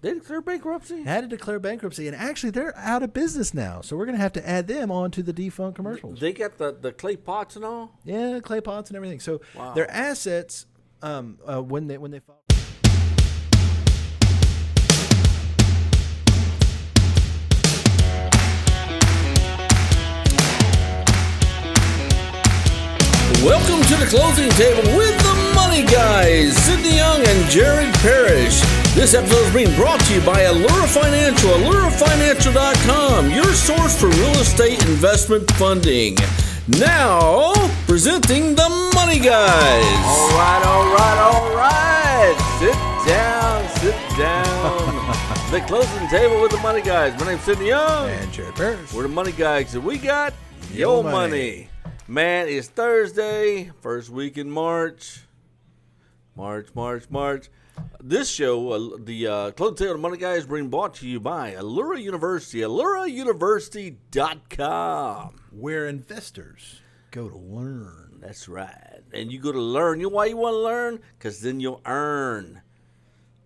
They declared bankruptcy? Had to declare bankruptcy, and actually they're out of business now. So we're going to have to add them onto the defunct commercials. They got the clay pots and all? Yeah, clay pots and everything. So their assets, when they file. Welcome to the closing table with the Money Guys, Sidney Young and Jared Parrish. This episode is being brought to you by Allura Financial, AlluraFinancial.com, your source for real estate investment funding. Now, presenting the Money Guys. All right. Sit down. The closing table with the Money Guys. My name's Sidney Young. And Jared Parrish. We're the Money Guys, and we got your money. Man, it's Thursday, first week in March. March. This show, the Closing Table of the Money Guys, is being brought to you by Allura University, AlluraUniversity.com. Where investors go to learn. That's right. And you go to learn. You know why you want to learn? Because then you'll earn.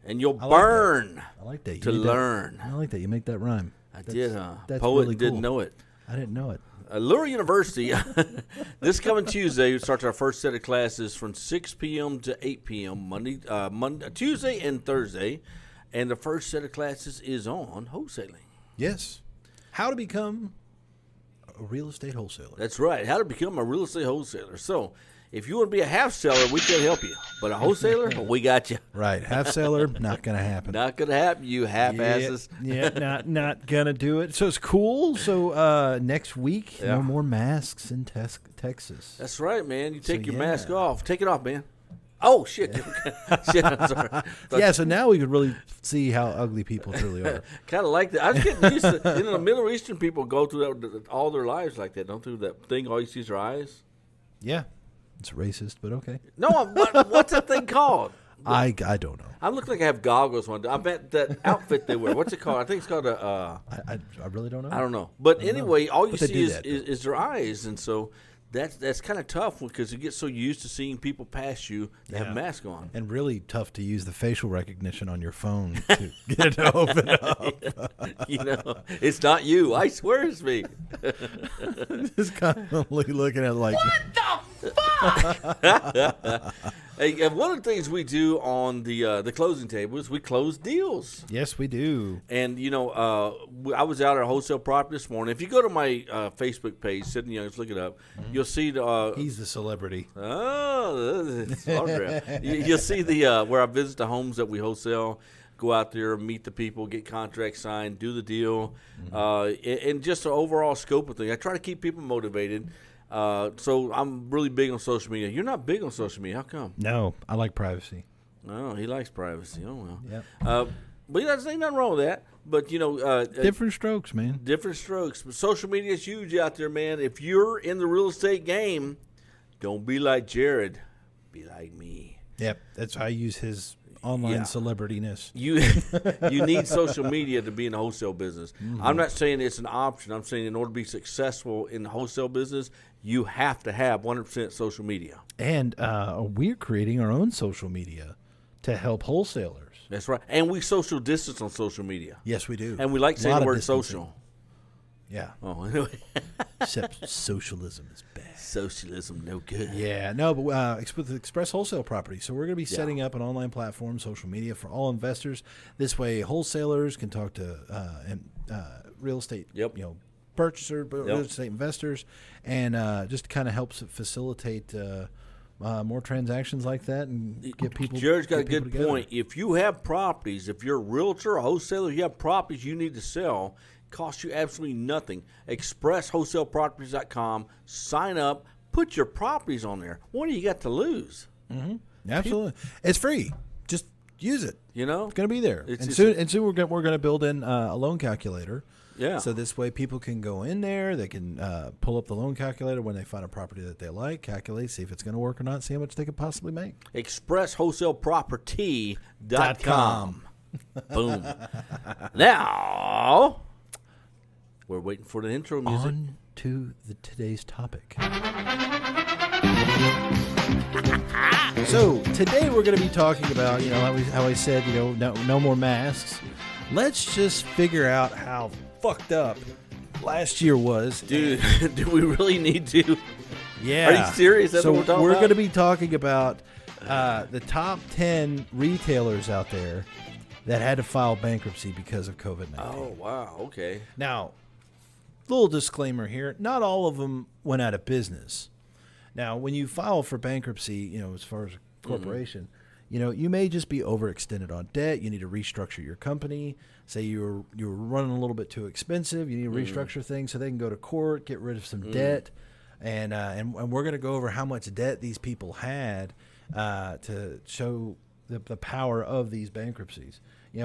And you'll burn I like that. to learn. I like that. You make that rhyme. I did, huh? That's Poet really didn't cool. know it. I didn't know it. Allura University, this coming Tuesday, we start our first set of classes from 6 p.m. to 8 p.m. Monday, Tuesday and Thursday. And the first set of classes is on wholesaling. Yes. How to become a real estate wholesaler. That's right. How to become a real estate wholesaler. So if you want to be a half seller, we can help you. But a wholesaler, we got you. Right. Half seller, not going to happen. Not going to happen, you half-asses. Yeah, not going to do it. So it's cool. So next week, no more masks in Texas. That's right, man. You take your mask off. Take it off, man. Oh, shit. Shit, I'm sorry. Yeah, so now we could really see how ugly people truly are. Kind of like that. I was getting used to, the Middle Eastern people go through that all their lives like that. Don't do that thing, all you see is their eyes. Yeah. It's racist, but okay. No, what's that thing called? I don't know. I look like I have goggles on. I bet that outfit they wear. What's it called? I think it's called a. I really don't know. I don't know. But anyway, all you see is their eyes, and so that's kind of tough because you get so used to seeing people pass you that have a mask on. And really tough to use the facial recognition on your phone to get it to open up. It's not you. I swear it's me. Just constantly looking at it like, what the fuck? Hey, one of the things we do on the closing table is we close deals. Yes, we do. And, I was out at a wholesale property this morning. If you go to my Facebook page, Sidney Young, look it up, you'll see he's the celebrity. Oh, it's autograph. You'll see where I visit the homes that we wholesale, go out there, meet the people, get contracts signed, do the deal, and just the overall scope of things. I try to keep people motivated. So I'm really big on social media. You're not big on social media. How come? No, I like privacy. Oh, he likes privacy. Oh, well. Yep. But there's nothing wrong with that. But, different strokes, man. Different strokes. But social media is huge out there, man. If you're in the real estate game, don't be like Jared. Be like me. Yep. That's how I use his online celebrityness. You need social media to be in the wholesale business. Mm-hmm. I'm not saying it's an option. I'm saying in order to be successful in the wholesale business, you have to have 100% social media. And we're creating our own social media to help wholesalers. That's right. And we social distance on social media. Yes, we do. And we like saying the word social. Yeah. Oh, anyway. Except socialism is bad. Socialism, no good. Yeah, no, but with Express Wholesale Property. So we're going to be setting up an online platform, social media for all investors. This way, wholesalers can talk to real estate, purchaser, real estate investors, and just kind of helps facilitate more transactions like that and get people. Jared's got a good point. If you have properties, if you're a realtor, a wholesaler, you have properties you need to sell. Costs you absolutely nothing. ExpressWholesaleProperties.com. Sign up. Put your properties on there. What do you got to lose? Mm-hmm. Absolutely. It's free. Just use it. It's going to be there. Soon we're going to build in a loan calculator. Yeah. So this way people can go in there. They can pull up the loan calculator when they find a property that they like, calculate, see if it's going to work or not, see how much they could possibly make. ExpressWholesaleProperty.com. Boom. Now, we're waiting for the intro music. On to today's topic. So today we're going to be talking about, how I said, no more masks. Let's just figure out how fucked up last year was. Dude, do we really need to? Yeah. Are you serious? That's so what we're about? going to be talking about the top 10 retailers out there that had to file bankruptcy because of COVID-19. Oh, wow. Okay. Now, little disclaimer here. Not all of them went out of business. Now, when you file for bankruptcy, as far as a corporation, you may just be overextended on debt. You need to restructure your company. Say you were running a little bit too expensive. You need to restructure things so they can go to court, get rid of some debt. And we're going to go over how much debt these people had to show the power of these bankruptcies.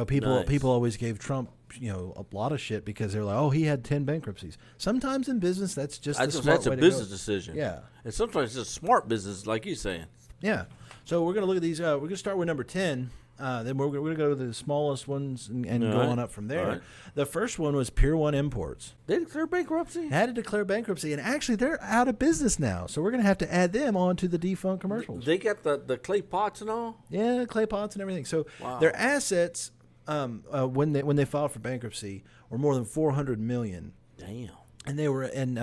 People always gave Trump, a lot of shit because they're like, oh, he had 10 bankruptcies. Sometimes in business, that's just the smart that's way a to business go. decision. Yeah. And sometimes it's a smart business, like you're saying. Yeah. So we're going to look at these. We're going to start with number 10. Then we're going to go to the smallest ones and go on up from there. Right. The first one was Pier 1 Imports. They declared bankruptcy? Had to declare bankruptcy. And actually, they're out of business now. So we're going to have to add them onto the defunct commercials. They got the clay pots and all? Yeah, clay pots and everything. So their assets, when they filed for bankruptcy, were more than $400 million. Damn. And they were in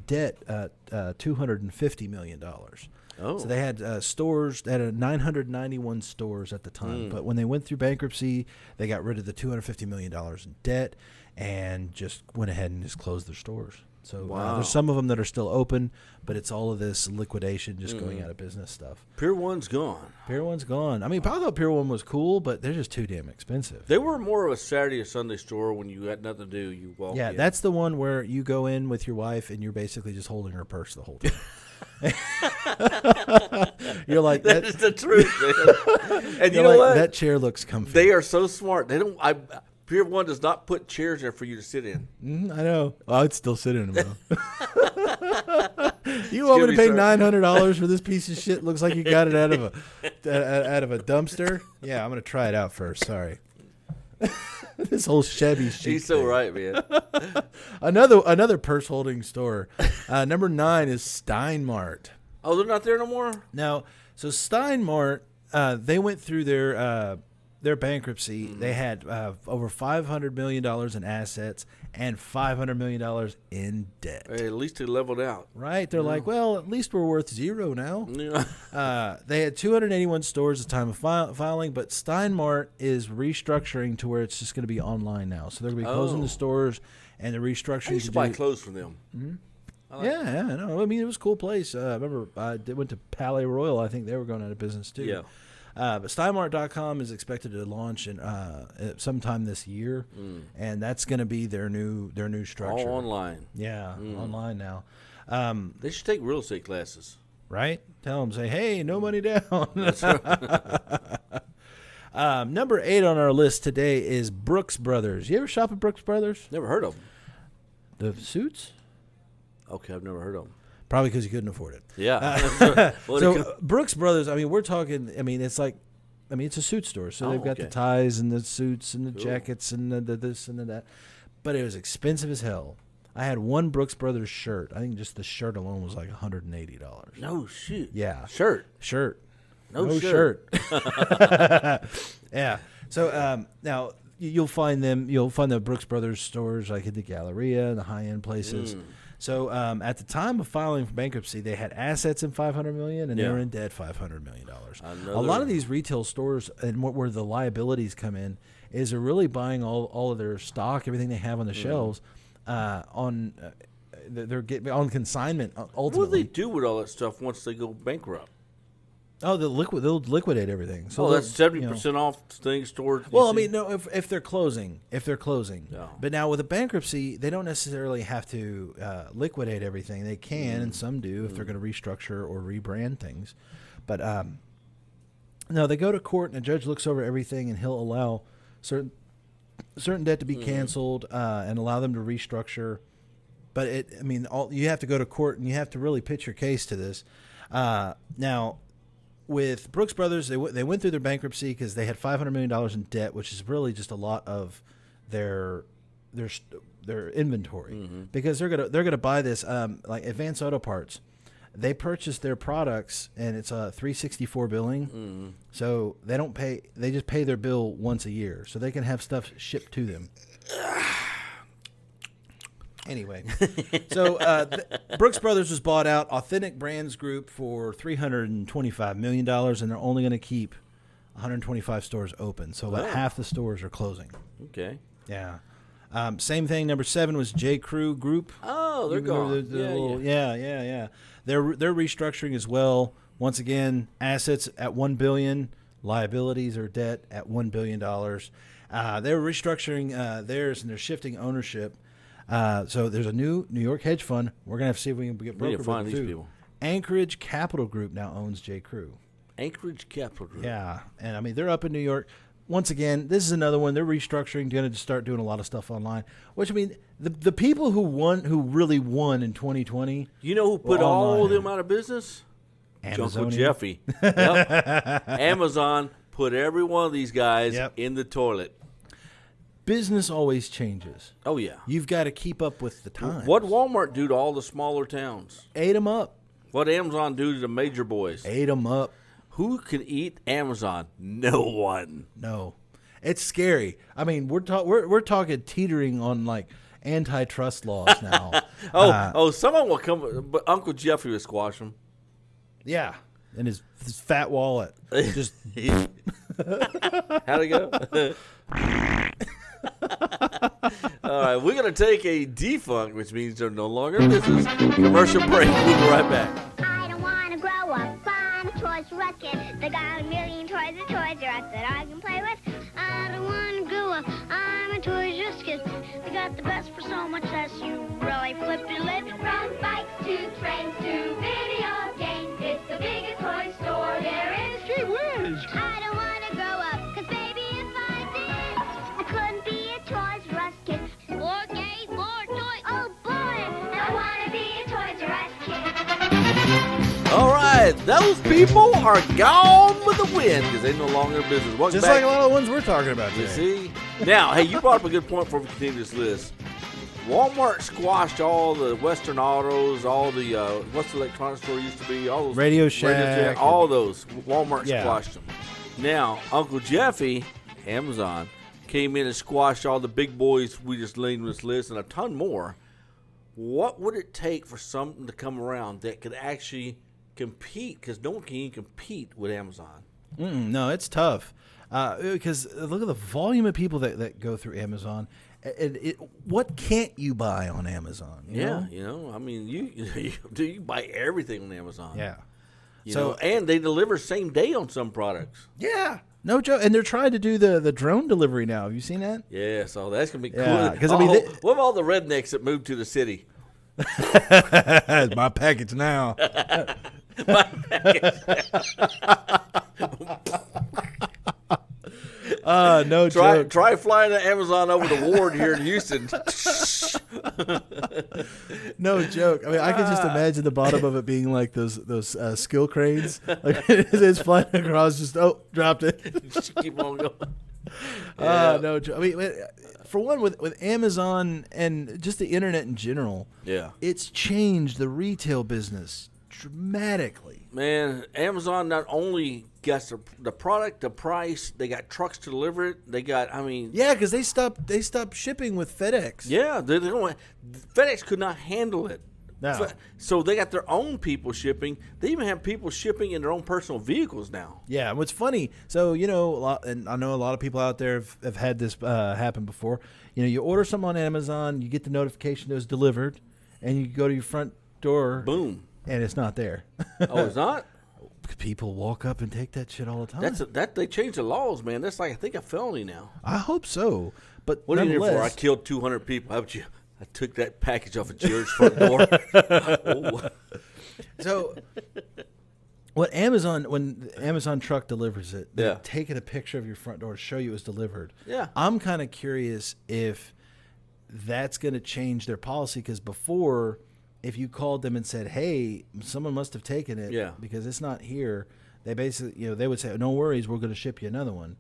debt $250 million. Oh. So they had stores. They had 991 stores at the time. But when they went through bankruptcy, they got rid of the $250 million in debt and just went ahead and just closed their stores. So there's some of them that are still open, but it's all of this liquidation, just going out of business stuff. Pier 1's gone. Pier 1's gone. I mean, I thought Pier 1 was cool, but they're just too damn expensive. They were more of a Saturday or Sunday store when you had nothing to do. You walk in. Yeah, that's the one where you go in with your wife and you're basically just holding her purse the whole time. You're like, that is the truth, man. And you know what? That chair looks comfy. They are so smart. They don't. Pier 1 does not put chairs there for you to sit in. I know. I'd still sit in them. You want me to pay $900 for this piece of shit? Looks like you got it out of a dumpster. Yeah, I'm gonna try it out first. Sorry. This whole Chevy shit. He's so right, man. Another purse holding store. Number 9 is Stein Mart. Oh, they're not there no more? No. So Stein Mart, they went through their bankruptcy. They had over $500 million in assets and $500 million in debt. Hey, at least they leveled out. Right? They're like, well, at least we're worth zero now. Yeah. They had 281 stores at the time of filing, but Stein Mart is restructuring to where it's just going to be online now. So they're going to be closing the stores and the restructuring. I used to buy clothes from them. Mm-hmm. Yeah, no. I mean, it was a cool place. I remember I went to Palais Royal. I think they were going out of business too. Yeah. But SteinMart.com is expected to launch in sometime this year, and that's going to be their new structure. All online. Yeah, online now. They should take real estate classes. Right? Tell them, say, hey, no money down. That's right. Number 8 on our list today is Brooks Brothers. You ever shop at Brooks Brothers? Never heard of them. The suits? Okay, I've never heard of them. Probably because you couldn't afford it. Yeah. So Brooks Brothers, I mean, we're talking, it's a suit store. So they've got the ties and the suits and the jackets and the this and the that. But it was expensive as hell. I had one Brooks Brothers shirt. I think just the shirt alone was like $180. No shit. Yeah. Shirt. No shirt. Yeah. So now you'll find the Brooks Brothers stores like in the Galleria and the high-end places. So at the time of filing for bankruptcy, they had assets in $500 million, and they were in debt $500 million. A lot of these retail stores, and where the liabilities come in, is they're really buying all of their stock, everything they have on the shelves, they're getting on consignment. Ultimately, What do they do with all that stuff once they go bankrupt? Oh, they'll liquidate everything. So that's 70% off things stored. Well, I mean, no, if they're closing. Yeah. But now with a bankruptcy, they don't necessarily have to liquidate everything. They can, and some do, if they're going to restructure or rebrand things. But no, they go to court, and a judge looks over everything, and he'll allow certain debt to be canceled and allow them to restructure. But you have to go to court, and you have to really pitch your case to this. Now, with Brooks Brothers, they went through their bankruptcy because they had $500 million in debt, which is really just a lot of their inventory, because they're gonna buy this like Advance Auto Parts. they purchase their products, and it's a 364 billing. Mm-hmm. So they don't pay. They just pay their bill once a year, so they can have stuff shipped to them. Anyway, so Brooks Brothers was bought out, Authentic Brands Group, for $325 million, and they're only going to keep 125 stores open. So about half the stores are closing. Okay. Yeah. Same thing. Number 7 was J. Crew Group. Oh, they're gone. Yeah. They're restructuring as well. Once again, assets at $1 billion, liabilities or debt at $1 billion. They're restructuring theirs, and they're shifting ownership. So there's a new New York hedge fund. We're gonna have to see if we can get broker to find these people. Anchorage Capital Group now owns J. Crew. Anchorage Capital Group. Yeah, and I mean they're up in New York. Once again, this is another one. They're restructuring, going to start doing a lot of stuff online. Which I mean, the people who really won in 2020. You know who put all of them out of business? Uncle Jeffy. Yep. Amazon put every one of these guys in the toilet. Business always changes. Oh yeah, you've got to keep up with the times. What Walmart do to all the smaller towns? Ate them up. What Amazon do to the major boys? Ate them up. Who can eat Amazon? No one. No, it's scary. I mean, we're talking teetering on like antitrust laws now. Someone will come, but Uncle Jeffrey will squash them. Yeah, and his fat wallet just. How'd it go? All right, we're gonna take a defunct, which means they're no longer in business. Commercial break. We'll be right back. I don't want to grow up. I'm a Toys R Us kid. They got a million toys at Toys R Us that I can play with. I don't want to grow up. I'm a Toys R Us kid. They got the best for so much less. You really flip your lid. From bikes to trains to video games, it's the biggest toy store there is. Gee whiz! I don't want to grow up, 'cause baby, if I did, I couldn't be a Toys R Us kid. More games, more toys. Oh boy, I want to be a Toys R Us kid. All right, those people are gone with the wind because they're no longer in business. Welcome Just back. like a lot of the ones we're talking about today. You see? Now, hey, you brought up a good point before we continue this list. Walmart squashed all the Western Autos, all the, what's the electronics store used to be? All those Radio Shack. all those. Walmart squashed them. Now, Uncle Jeffy, Amazon, came in and squashed all the big boys we just laid on this list and a ton more. What would it take for something to come around that could actually compete? Because no one can even compete with Amazon. No, it's tough. Because look at the volume of people that go through Amazon. What can't you buy on Amazon? You know? I mean, you buy everything on Amazon. Yeah. And they deliver same day on some products. Yeah. No joke. And they're trying to do the drone delivery now. Have you seen that? Yeah, so that's going to be cool. Yeah, because I mean, what about all the rednecks that moved to the city? It's my package now. My package. No joke. Try flying to Amazon over the Ward here in Houston. No joke. I mean, I can just imagine the bottom of it being like those skill cranes. Like it's flying across. Just dropped it. Just keep on going. No joke. I mean, for one, with Amazon and just the internet in general, it's changed the retail business dramatically. Man, Amazon not only gets the product, the price, they got trucks to deliver it. They got, because they stopped shipping with FedEx. Yeah, they don't. FedEx could not handle it. No. So they got their own people shipping. They even have people shipping in their own personal vehicles now. Yeah, and what's funny, so and I know a lot of people out there have had this happen before. You order something on Amazon, you get the notification it was delivered, and you go to your front door. Boom. And it's not there. Oh, it's not? People walk up and take that shit all the time. They changed the laws, man. That's like, I think, a felony now. I hope so. But what are you here for? I killed 200 people. How about you? I took that package off of Jared's front door. Oh. So, when Amazon truck delivers it, they're taking a picture of your front door to show you it was delivered. Yeah. I'm kind of curious if that's going to change their policy, because before, if you called them and said, hey, someone must have taken it because it's not here, they basically, they would say, no worries, we're going to ship you another one.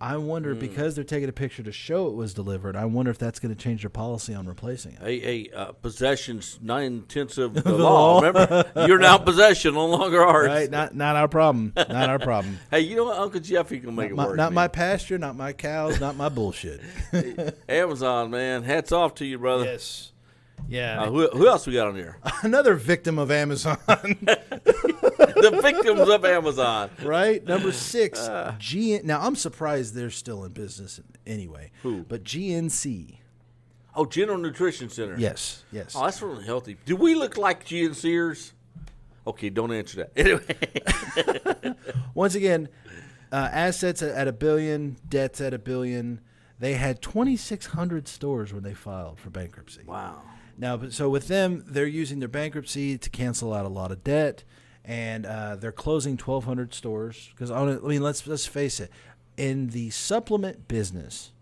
I wonder, because they're taking a picture to show it was delivered, I wonder if that's going to change their policy on replacing it. Hey, possession's 9/10 of the law. Remember, you're now in possession, no longer ours. Right? Not our problem. Not our problem. Hey, you know what? Uncle Jeffy can make it work. Not my pasture, not my cows, not my bullshit. Amazon, man. Hats off to you, brother. Yes. Yeah. Who else we got on here? Another victim of Amazon. The victims of Amazon. Right? Number 6, Now, I'm surprised they're still in business anyway. Who? But GNC. Oh, General Nutrition Center. Yes. Oh, that's really healthy. Do we look like GNCers? Okay, don't answer that. Anyway. Once again, assets at $1 billion, debts at $1 billion. They had 2,600 stores when they filed for bankruptcy. Wow. Now, so with them, they're using their bankruptcy to cancel out a lot of debt, and they're closing 1,200 stores. Because let's face it, in the supplement business,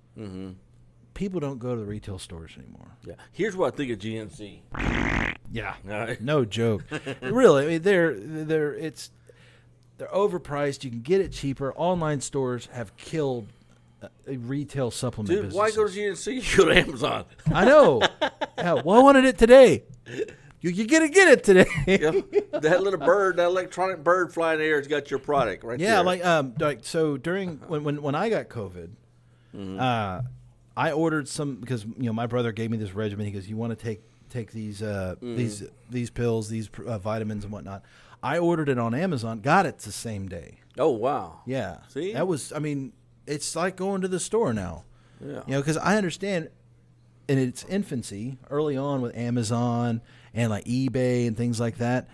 people don't go to the retail stores anymore. Yeah. Here's what I think of GNC. Yeah. All right. No joke. Really, I mean, they're overpriced. You can get it cheaper. Online stores have killed retail supplement Dude, businesses. why go to GNC? You go to Amazon. I know. Yeah, well, I wanted it today. You're going to get it today. Yep. That little bird, that electronic bird flying in the air has got your product right there. Yeah, like so during when I got COVID, I ordered some because my brother gave me this regimen. He goes, "You want to take these pills, these vitamins and whatnot." I ordered it on Amazon, got it the same day. Oh wow. Yeah. See? That was it's like going to the store now. Yeah. Because I understand in its infancy, early on with Amazon and like eBay and things like that,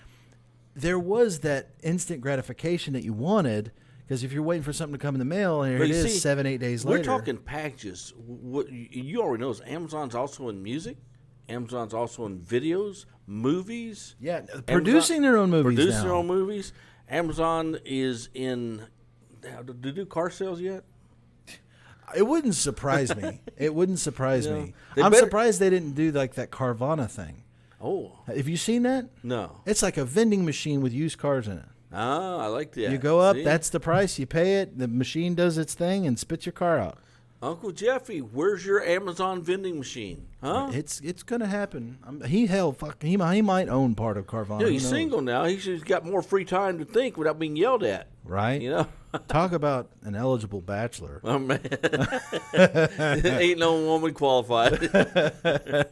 there was that instant gratification that you wanted. Because if you're waiting for something to come in the mail, and here it is 7-8 days later. We're talking packages. What you already know is Amazon's also in music. Amazon's also in videos, movies. Yeah, producing their own movies. Producing their own movies. Amazon is in. Did they do car sales yet? It wouldn't surprise me. It wouldn't surprise me. I'm surprised they didn't do like that Carvana thing. Oh. Have you seen that? No. It's like a vending machine with used cars in it. Oh, I like that. You go up, See? that's the price. You pay it. The machine does its thing and spits your car out. Uncle Jeffy, where's your Amazon vending machine? Huh? It's gonna happen. He might own part of Carvana. He's single now. He's got more free time to think without being yelled at. Right? Talk about an eligible bachelor. Oh man, ain't no woman qualified.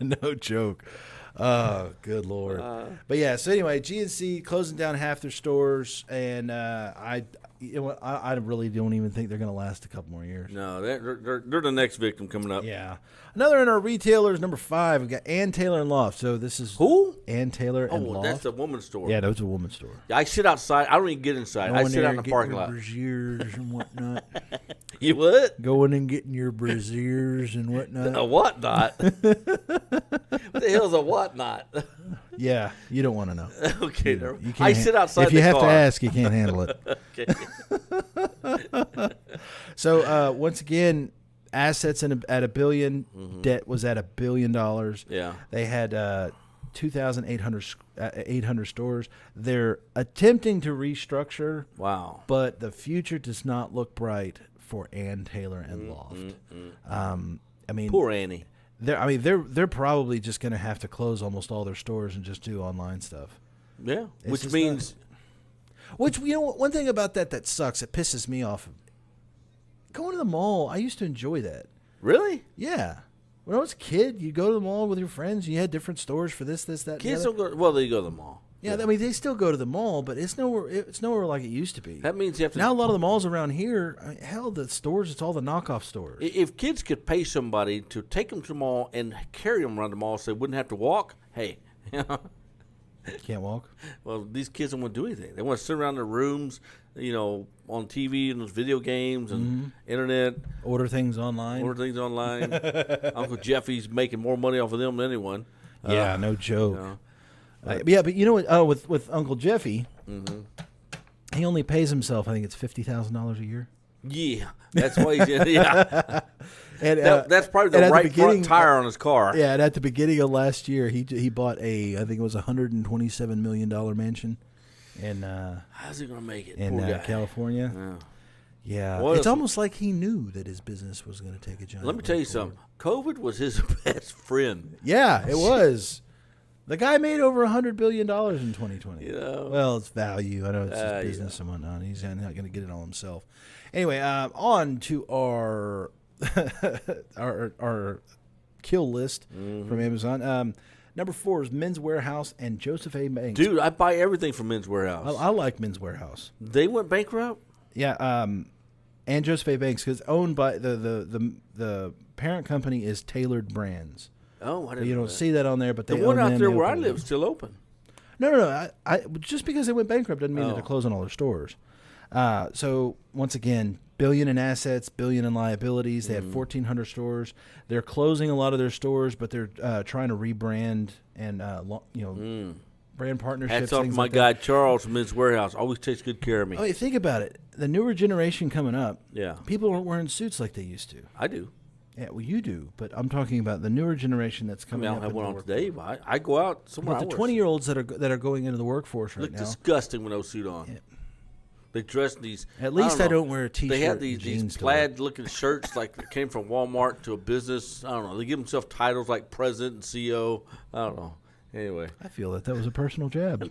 No joke. Oh, good Lord. But yeah, so anyway, GNC closing down half their stores, and I really don't even think they're going to last a couple more years. No, they're the next victim coming up. Yeah. Another in our retailers, number 5, we've got Ann Taylor and Loft. So this is who? Ann Taylor and Loft. That's the woman's store. Yeah, that's a woman's store. I sit outside. I don't even get inside. I sit out in the parking lot. Braziers and whatnot. You what? Going and getting your braziers and whatnot. A whatnot? What the hell's a whatnot? Yeah, you don't want to know. Okay, you I sit outside. If you have to ask, you can't handle it. Okay. So once again, assets at $1 billion, debt was at $1 billion. Yeah, they had 2,800 stores. They're attempting to restructure. Wow, but the future does not look bright for Ann Taylor and Loft. I mean, poor Annie. They're probably just going to have to close almost all their stores and just do online stuff. Yeah, which means, one thing about that sucks. It pisses me off. Going to the mall, I used to enjoy that. Really? Yeah. When I was a kid, you go to the mall with your friends. You had different stores for this, that. Kids don't go. Well, they go to the mall. Yeah, I mean they still go to the mall, but it's nowhere like it used to be. That means you have to. Now a lot of the malls around here, hell, the stores, it's all the knockoff stores. If kids could pay somebody to take them to the mall and carry them around the mall so they wouldn't have to walk, hey. Can't walk? Well, these kids don't want to do anything. They want to sit around their rooms, on TV and those video games and internet. Order things online. Uncle Jeffy's making more money off of them than anyone. Yeah, no joke. Yeah, but you know what? With Uncle Jeffy, he only pays himself, I think it's $50,000 a year. Yeah, that's why he's in. Yeah. And, that's probably the right front tire on his car. Yeah, and at the beginning of last year, he bought I think it was $127 million mansion. And how's he gonna make it? in California? Yeah, it's almost like he knew that his business was going to take a giant. Let me tell you something. COVID was his best friend. Yeah, it was. The guy made over $100 billion in 2020. Yeah. Well, it's value. I know it's his business and whatnot. He's not going to get it all himself. Anyway, on to our our kill list from Amazon. Number 4 is Men's Warehouse and Joseph A. Banks. Dude, I buy everything from Men's Warehouse. I like Men's Warehouse. They went bankrupt? Yeah, and Joseph A. Banks, because owned by the parent company is Tailored Brands. Oh, I didn't know You don't that. see that on there, but they The one own out them, there they where I open live them. is still open. No. I just because they went bankrupt doesn't mean that they're closing all their stores. So once again, $1 billion in assets, $1 billion in liabilities. They had 1,400 stores. They're closing a lot of their stores, but they're trying to rebrand and brand partnerships. Hats off to things my like guy that. Charles from Men's Warehouse. Always takes good care of me. Oh, think about it. The newer generation coming up. Yeah. People aren't wearing suits like they used to. I do. Yeah, well, you do, but I'm talking about the newer generation that's I coming mean, I up. don't have in one the on workforce. today, but I go out somewhere. But the 20-year-olds that are going into the workforce right look now. disgusting with no suit on. Yeah. They dress in these. At least I know. don't wear a T-shirt. They have and these jeans to wear. plaid-looking shirts like that came from Walmart to a business. I don't know. They give themselves titles like president and CEO. I don't know. Anyway. I feel that was a personal jab.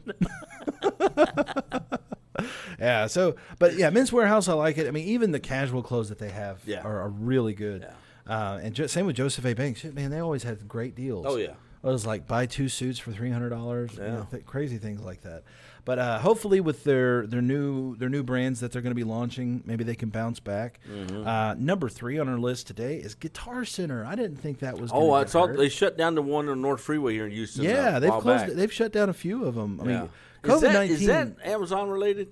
Yeah. So, but yeah, Men's Warehouse, I like it. I mean, even the casual clothes that they have are really good. Yeah. And same with Joseph A. Banks. Man, they always had great deals. Oh, yeah. It was like buy 2 suits for $300. Yeah. Crazy things like that. But hopefully, with their new brands that they're going to be launching, maybe they can bounce back. Number 3 on our list today is Guitar Center. I didn't think that was. Oh, I saw hurt. they shut down the one on North Freeway here in Houston. Yeah, they've closed. Back. They've shut down a few of them. I mean, Is COVID-19. that Amazon related?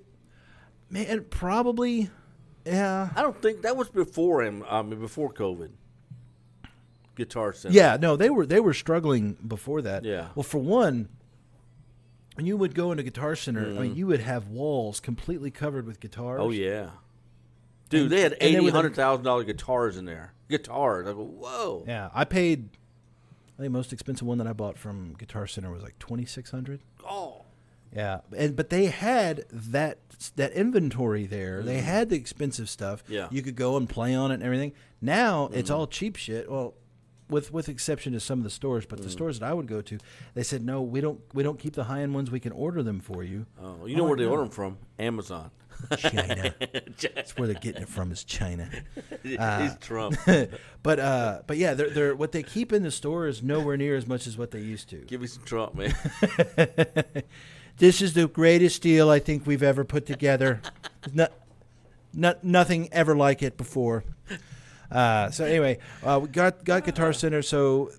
Man, probably. Yeah. I don't think that was before before COVID. Guitar Center. Yeah, no, they were struggling before that. Yeah. Well, for one, when you would go into Guitar Center, I mean, you would have walls completely covered with guitars. Oh yeah. Dude, they had $100,000 guitars in there. Guitars. I go, whoa. Yeah, I paid. I think the most expensive one that I bought from Guitar Center was like $2,600. Oh. Yeah, but they had that inventory there. They had the expensive stuff. Yeah. You could go and play on it and everything. Now it's all cheap shit. Well, with exception to some of the stores, but the stores that I would go to, they said no, we don't keep the high end ones. We can order them for you. Oh, you know where they order them from? Amazon. China. That's where they're getting it from is China. He's Trump. But yeah, they're what they keep in the store is nowhere near as much as what they used to. Give me some Trump, man. This is the greatest deal I think we've ever put together. Nothing ever like it before. So anyway, we got Guitar Center. So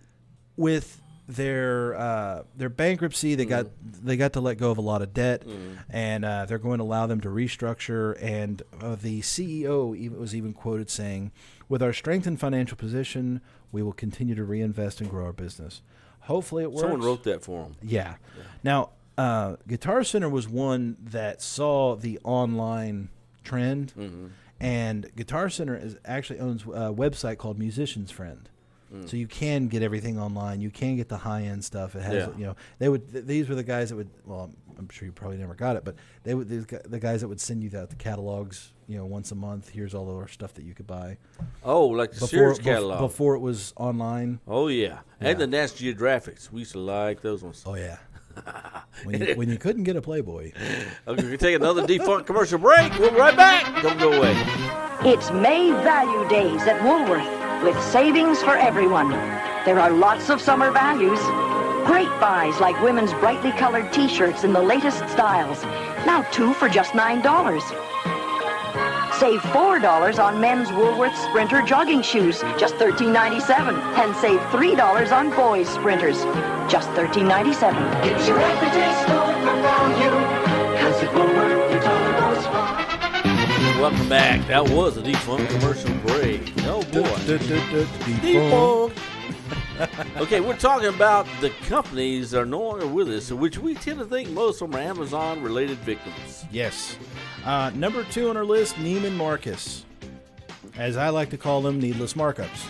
with their bankruptcy, they got to let go of a lot of debt, and they're going to allow them to restructure. And the CEO was even quoted saying, "With our strengthened financial position, we will continue to reinvest and grow our business." Hopefully, it works. Someone wrote that for him. Yeah. Now, Guitar Center was one that saw the online trend. And Guitar Center actually owns a website called Musician's Friend, so you can get everything online. You can get the high end stuff. It has, these were the guys that would. Well, I'm sure you probably never got it, but the guys that would send you the catalogs, once a month. Here's all our stuff that you could buy. Oh, like the Sears catalog before it was online. Oh yeah, and the National Geographics. We used to like those ones. Oh yeah. when you couldn't get a Playboy. Okay, we're going to take another defunct commercial break. We'll be right back. Don't go away. It's May Value Days at Woolworth with savings for everyone. There are lots of summer values. Great buys like women's brightly colored T-shirts in the latest styles. Now 2 for just $9. Save $4 on men's Woolworth Sprinter jogging shoes, just $13.97. And save $3 on boys' Sprinters, just $13.97. Gives you every day store for value, 'cause at Woolworth your dollar goes far. Welcome back. That was a defunct commercial break. Oh boy. Defunct. Okay, we're talking about the companies that are no longer with us, which we tend to think most of them are Amazon-related victims. Yes. Number 2 on our list, Neiman Marcus. As I like to call them, needless markups.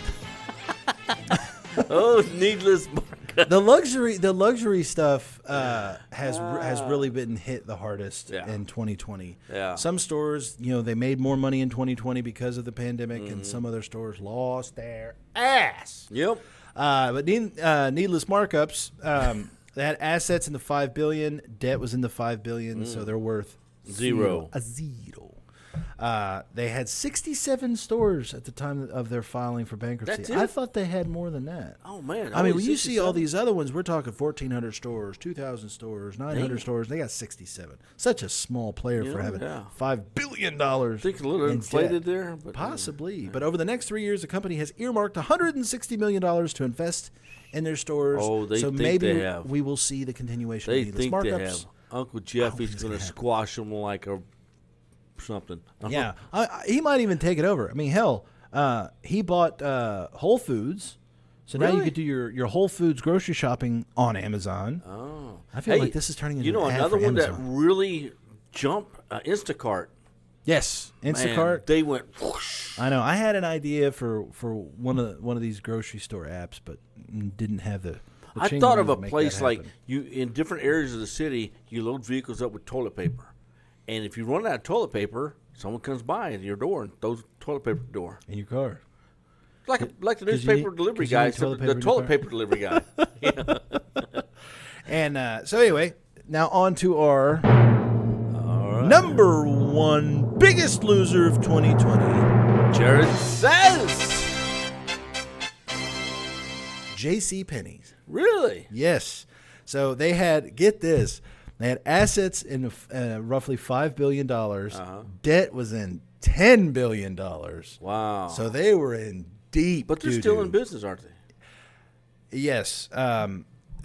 Oh, needless markup. The luxury stuff has really been hit the hardest in 2020. Yeah. Some stores, they made more money in 2020 because of the pandemic, and some other stores lost their ass. Yep. But needless markups. They had assets in the $5 billion, debt was in the $5 billion, so they're worth zero. They had 67 stores at the time of their filing for bankruptcy. That's it? I thought they had more than that. Oh, man. I mean, when you 67? see all these other ones, we're talking 1,400 stores, 2,000 stores, 900 stores. They got 67. Such a small player for having $5 billion. I think a little inflated there. But, possibly. But over the next 3 years, the company has earmarked $160 million to invest in their stores. Oh, they so think maybe they have. we will see the continuation They of needless think markups. they have. Uncle Jeffy's going to squash them like a something. Yeah, he might even take it over. I mean, hell, he bought Whole Foods, so now you could do your Whole Foods grocery shopping on Amazon. Oh, I feel like this is turning into an ad another for one that Amazon. really jumped, Instacart. Yes, Instacart. Man, they went whoosh. I know. I had an idea for one of these grocery store apps, but didn't have the I chain thought of money a to make place that like happen. you in different areas of the city. You load vehicles up with toilet paper, and if you run out of toilet paper, someone comes by at your door and throws toilet paper at the door. In your car. Like the 'Cause you newspaper need- delivery 'cause you guy, need toilet paper the in your toilet car? paper delivery guy. And so anyway, now on to our number one biggest loser of 2020. Jared says, JCPenney's. really? Yes. So they had, get this, they had assets in roughly $5 billion. Debt was in $10 billion. Wow. So they were in deep But they're doo-doo. still in business, aren't they? Yes.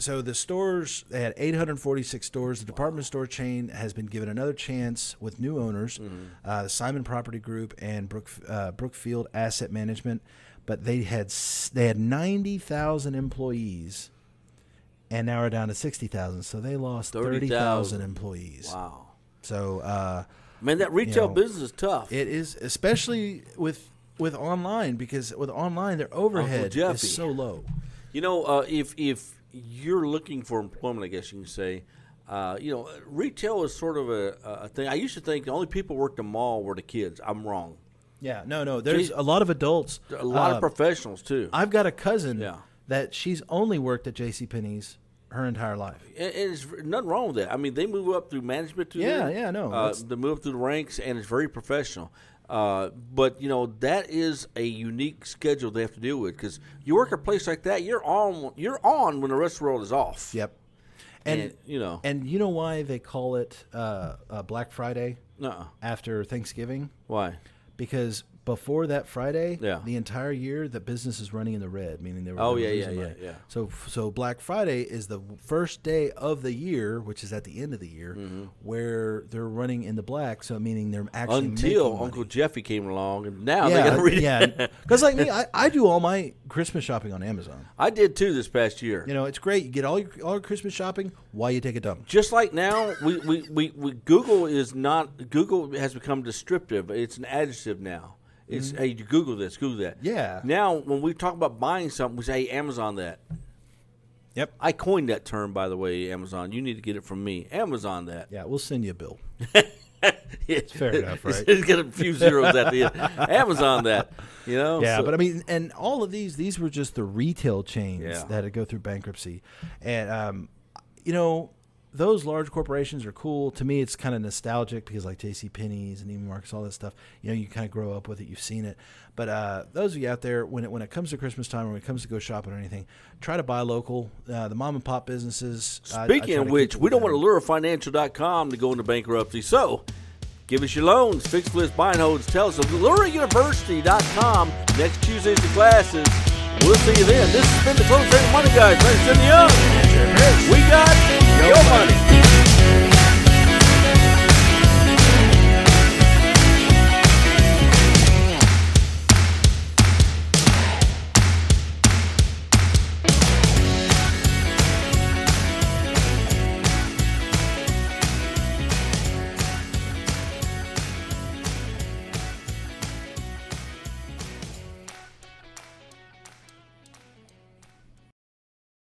So the stores, they had 846 stores. The department store chain has been given another chance with new owners, the Simon Property Group and Brookfield Asset Management. But they had 90,000 employees, and now are down to 60,000. So they lost 30,000 employees. Wow. So Man, that retail business is tough. it is, especially with online, because with online their overhead Jeffy. is so low. You know, if you're looking for employment, I guess you can say, retail is sort of a thing. I used to think the only people who worked the mall were the kids. I'm wrong. Yeah, no. There's a lot of adults. A lot of professionals, too. I've got a cousin Yeah. that she's only worked at JCPenney's her entire life. And there's nothing wrong with that. I mean, they move up through management to Yeah, there. yeah, no, They move up through the ranks, and it's very professional. But, that is a unique schedule they have to deal with, because you work at a place like that, you're on when the rest of the world is off. Yep. And And you know why they call it Black Friday after Thanksgiving? Why? Because before that Friday, Yeah. the entire year, the business is running in the red, meaning they were losing money. Yeah. So Black Friday is the first day of the year, which is at the end of the year, where they're running in the black. So meaning they're actually making Until money. Uncle Jeffy came along, and now they got to read it. Yeah, because like me, I do all my Christmas shopping on Amazon. I did too this past year. It's great. You get all your Christmas shopping while you take a dump. Just like now, we Google has become descriptive. It's an adjective now. It's hey, you Google this, Google that. Yeah. Now, when we talk about buying something, we say, hey, Amazon that. Yep. I coined that term, by the way, Amazon. You need to get it from me. Amazon that. Yeah, we'll send you a bill. It's fair enough, right? It's got a few zeros at the end. Amazon that. Yeah, so- but I mean, and all of these were just the retail chains Yeah. that had go through bankruptcy, and those large corporations are cool. To me, it's kind of nostalgic because like JCPenney's and Neiman Marcus, all that stuff, you kind of grow up with it. You've seen it. But those of you out there, when it comes to Christmas time or when it comes to go shopping or anything, try to buy local. The mom and pop businesses. Speaking of which, we don't want AllureFinancial.com to go into bankruptcy. So give us your loans, fixed list, buy and holds. Tell us AllureUniversity.com. Next Tuesday's the classes. We'll see you then. This has been the Closing Table Money Guys. Thanks to the young. We got your money.